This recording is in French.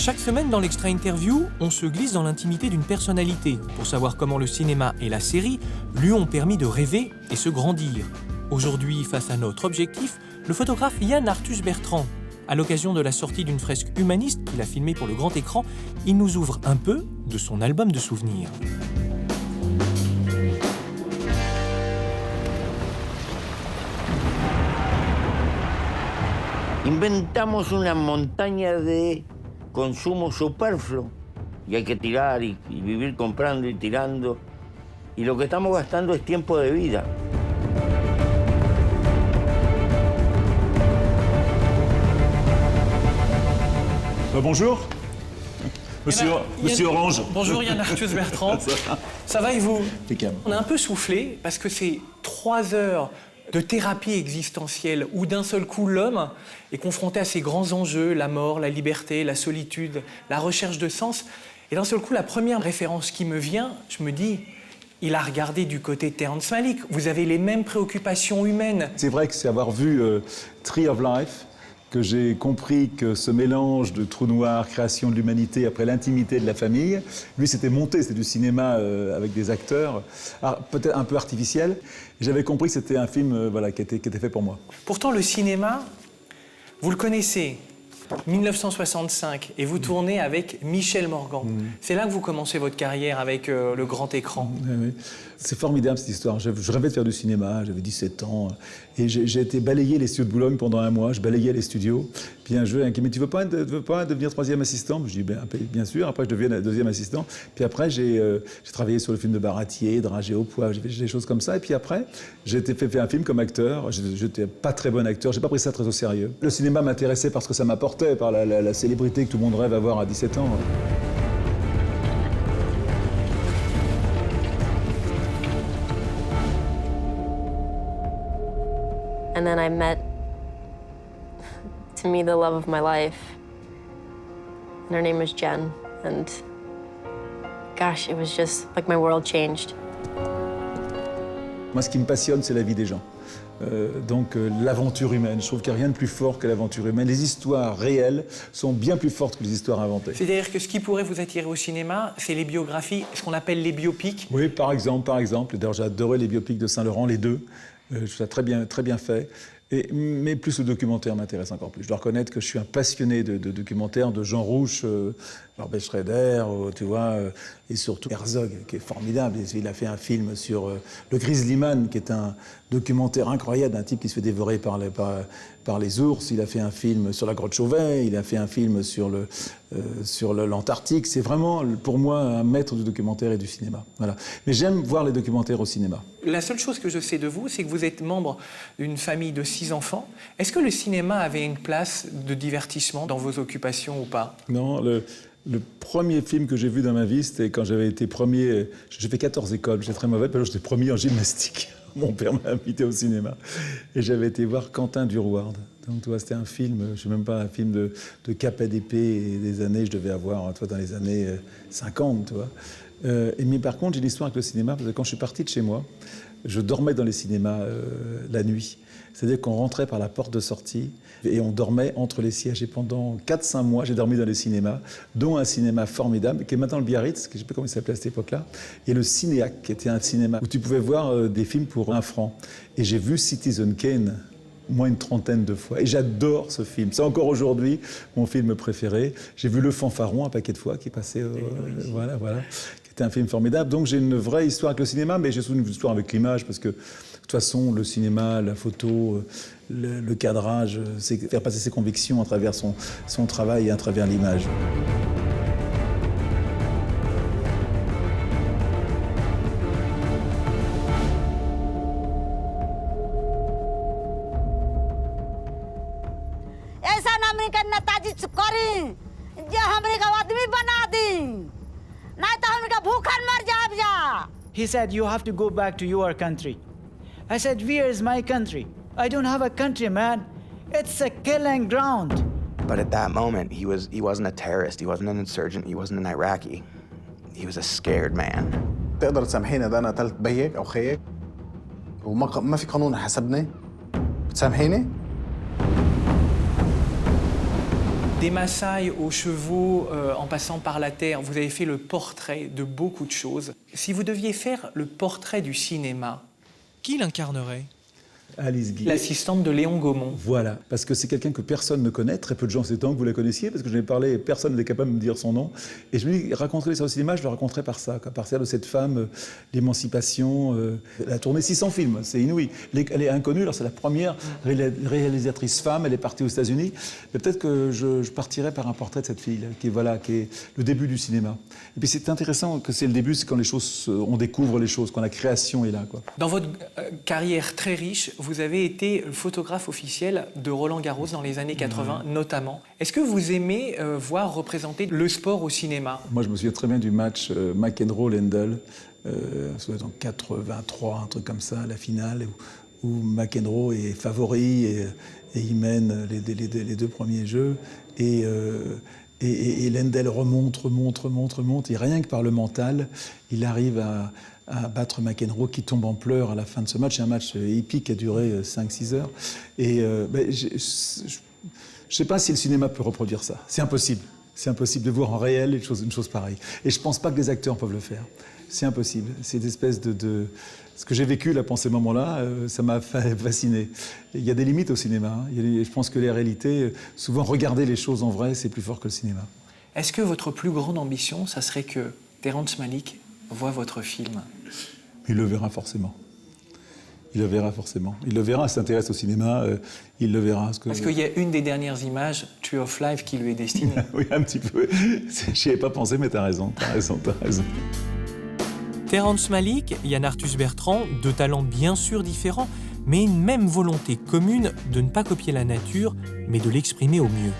Chaque semaine dans l'Extra Interview, on se glisse dans l'intimité d'une personnalité pour savoir comment le cinéma et la série lui ont permis de rêver et se grandir. Aujourd'hui, face à notre objectif, le photographe Yann Arthus Bertrand. À l'occasion de la sortie d'une fresque humaniste qu'il a filmée pour le grand écran, il nous ouvre un peu de son album de souvenirs. Inventamos una montaña de consumo superfluo y hay que tirar y vivir comprando y tirando. Y lo que estamos gastando es tiempo de vida. Bonjour, Monsieur Orange. Bonjour Yann Arthus Bertrand. Ça va et vous? Impeccable. On a un peu soufflé parce que c'est 3 heures de thérapie existentielle où d'un seul coup l'homme est confronté à ces grands enjeux, la mort, la liberté, la solitude, la recherche de sens. Et d'un seul coup, la première référence qui me vient, je me dis, il a regardé du côté de Terrence Malick. Vous avez les mêmes préoccupations humaines. C'est vrai que c'est avoir vu Tree of Life que j'ai compris que ce mélange de trou noir, création de l'humanité après l'intimité de la famille, lui c'était monté, c'était du cinéma avec des acteurs, peut-être un peu artificiel. J'avais compris que c'était un film voilà, qui était fait pour moi. Pourtant le cinéma, vous le connaissez, 1965, et vous tournez avec Michel Morgan. C'est là que vous commencez votre carrière avec le grand écran. Oui. C'est formidable cette histoire. Je rêvais de faire du cinéma, j'avais 17 ans. Et j'ai été balayer les studios de Boulogne pendant un mois. Je balayais les studios. Puis un jeu, qui me dit, tu veux pas devenir 3e assistant? Je dis, bien sûr. Après, je deviens 2e assistant. Puis après, j'ai travaillé sur le film de Baratier, Dragé au poivre, j'ai fait des choses comme ça. Et puis après, j'ai été fait un film comme acteur. J'étais pas très bon acteur, j'ai pas pris ça très au sérieux. Le cinéma m'intéressait parce que ça m'apportait, par la célébrité que tout le monde rêve d'avoir à 17 ans. And then I met, to me, the love of my life. And her name was Jen. And gosh, it was just like my world changed. Moi, ce qui me passionne, c'est la vie des gens. Donc l'aventure humaine. Je trouve qu'il n'y a rien de plus fort que l'aventure humaine. Les histoires réelles sont bien plus fortes que les histoires inventées. C'est-à-dire que ce qui pourrait vous attirer au cinéma, c'est les biographies, ce qu'on appelle les biopics. Oui, par exemple. D'ailleurs, j'ai adoré les biopics de Saint-Laurent, les deux. Je trouve ça très bien fait. Mais plus le documentaire m'intéresse encore plus. Je dois reconnaître que je suis un passionné de documentaires, de Jean Rouch, Barbet Schroeder, tu vois, et surtout Herzog, qui est formidable. Il a fait un film sur le Grizzlyman, qui est un documentaire incroyable d'un type qui se fait dévorer par les ours. Il a fait un film sur la grotte Chauvet, il a fait un film sur l'Antarctique. C'est vraiment, pour moi, un maître du documentaire et du cinéma. Voilà. Mais j'aime voir les documentaires au cinéma. La seule chose que je sais de vous, c'est que vous êtes membre d'une famille de 6 enfants. Est-ce que le cinéma avait une place de divertissement dans vos occupations ou pas? Non, le premier film que j'ai vu dans ma vie, c'était quand j'avais été premier. J'ai fait 14 écoles, j'étais très mauvais, parce que j'étais premier en gymnastique. Mon père m'a invité au cinéma. Et j'avais été voir Quentin Durward. Donc, tu vois, c'était un film, je ne sais même pas, un film de Cap et d'épée et des années, je devais avoir, toi, dans les années 50, tu vois. Mais par contre, j'ai l'histoire avec le cinéma, parce que quand je suis parti de chez moi, je dormais dans les cinémas la nuit. C'est-à-dire qu'on rentrait par la porte de sortie et on dormait entre les sièges. Et pendant 4-5 mois, j'ai dormi dans les cinémas, dont un cinéma formidable, qui est maintenant le Biarritz, que je ne sais pas comment il s'appelait à cette époque-là, et le Cinéac, qui était un cinéma où tu pouvais voir des films pour 1 franc. Et j'ai vu Citizen Kane moins une 30aine de fois. Et j'adore ce film. C'est encore aujourd'hui mon film préféré. J'ai vu Le Fanfaron un paquet de fois, qui est passé... voilà. Qui était un film formidable. Donc j'ai une vraie histoire avec le cinéma, mais j'ai surtout une histoire avec l'image, parce que de toute façon, le cinéma, la photo, le cadrage, c'est faire passer ses convictions à travers son travail et à travers l'image. He said, you have to go back to your country. I said, where is my country? I don't have a country, man. It's a killing ground. But at that moment, he wasn't a terrorist, he wasn't an insurgent, he wasn't an Iraqi. He was a scared man. تقدر تسامحيني ده انا قتلت بيك او خيك وما في قانون حسبني؟ بتسامحيني؟ Des Maasai aux chevaux, en passant par la terre, vous avez fait le portrait de beaucoup de choses. Si vous deviez faire le portrait du cinéma, qui l'incarnerait ? Alice Guy. L'assistante de Léon Gaumont. Voilà, parce que c'est quelqu'un que personne ne connaît, très peu de gens s'étonnent que vous la connaissiez, parce que je n'ai parlé, personne n'était capable de me dire son nom. Et je me dis, raconter l'histoire du cinéma, je le raconterai par ça, par celle de cette femme, l'émancipation. Elle a tourné 600 films, c'est inouï. Elle est inconnue, alors c'est la première réalisatrice femme, elle est partie aux États-Unis. Mais peut-être que je partirai par un portrait de cette fille, qui est le début du cinéma. Et puis c'est intéressant que c'est le début, c'est quand les choses, on découvre les choses, quand la création est là, quoi. Dans votre carrière très riche, vous avez été photographe officiel de Roland Garros dans les années 80, notamment. Est-ce que vous aimez voir représenter le sport au cinéma ? Moi, je me souviens très bien du match McEnroe-Lendl, en 83, un truc comme ça, la finale, où McEnroe est favori et il mène les deux premiers jeux. Et Lendl remonte. Et rien que par le mental, il arrive à battre McEnroe qui tombe en pleurs à la fin de ce match. C'est un match épique qui a duré 5-6 heures. Et je ne sais pas si le cinéma peut reproduire ça. C'est impossible. C'est impossible de voir en réel une chose pareille. Et je ne pense pas que les acteurs peuvent le faire. C'est impossible. C'est une espèce de... Ce que j'ai vécu là, pendant ces moments-là, ça m'a fasciné. Il y a des limites au cinéma. Hein. Je pense que les réalités, souvent regarder les choses en vrai, c'est plus fort que le cinéma. Est-ce que votre plus grande ambition, ça serait que Terrence Malick voit votre film ? Il le verra forcément. Il le verra forcément. Il le verra, s'il s'intéresse au cinéma, il le verra. Parce qu'il y a une des dernières images, Tree of Life, qui lui est destinée. Oui, un petit peu. J'y avais pas pensé, mais t'as raison. Terrence Malick, Yann Arthus Bertrand, deux talents bien sûr différents, mais une même volonté commune de ne pas copier la nature, mais de l'exprimer au mieux.